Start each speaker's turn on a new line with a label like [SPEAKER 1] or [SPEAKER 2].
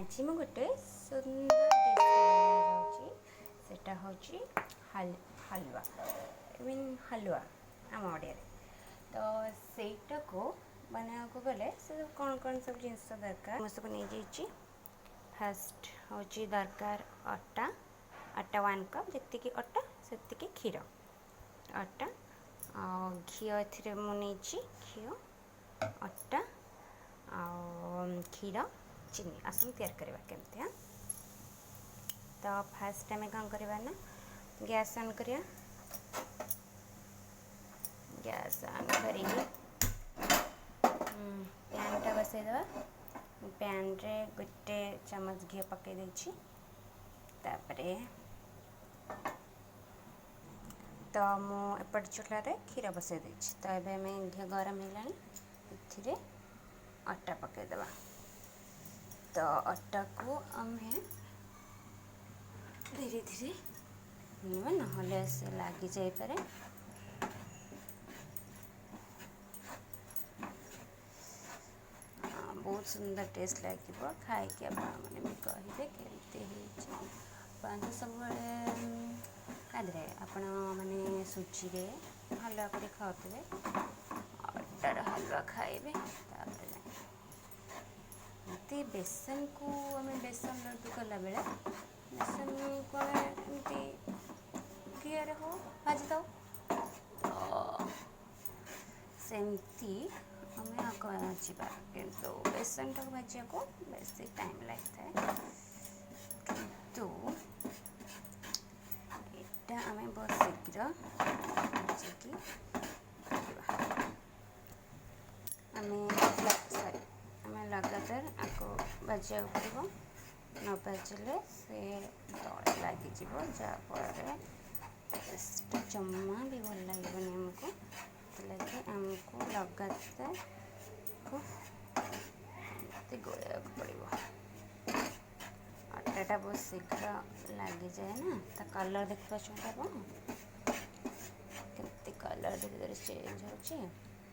[SPEAKER 1] आज मैं गोटे सुंदर डिश बनाऊँ सेटा हूँ हलवा मीन हलवा आम ओडिया तो सेटा को बनाया को गले से कौन सब जिनस दरकार सब नहीं जाइए। फास्ट हूँ दरकार अटा अटा 1 कप जी अटा से क्षीर अटा घी ए मुझे घी अटा क्षीर चीनी आसन तैयार करवा केमती। हाँ तो फास्ट आम कौन करवा ना गैस ऑन करिया गैस ऑन करी पैन टा बसईदे पैन रे गोटे चम्मच घी पकई देछि तापरे तो मुपट चूल्हारे क्षीर बसई देछि तो ये घी गरम है अटा पकईदे तो अटा को आम धीरे धीरे ना से लगी जापे बहुत सुंदर टेस्ट लगे खाई मैंने भी कहे केमती सब कादे आपण मैंने सुजी रे हलवा कर खाते अटार हलवा खाइबे तापर बेसन को आम बेसन लड्डू कला बेले बेसन को एमती घी हो भाजी दो तो सेमती आम आगा किंतु बेसन टाक भाजा को बेसी टाइम लगता है किंतु यहाँ आम बहुत शीघ्र भाजिकी सॉरी आम लगातार आपको भाजा पड़ो न भाजिले से तले लग जहाँफल जमा भी भल लगे आमको लगे आमको लगातार गोलिया पड़ो अटाटा बहुत शीघ्र लग जाए ना तो कलर देख पार्टी कलर धीरे धीरे चेंज हो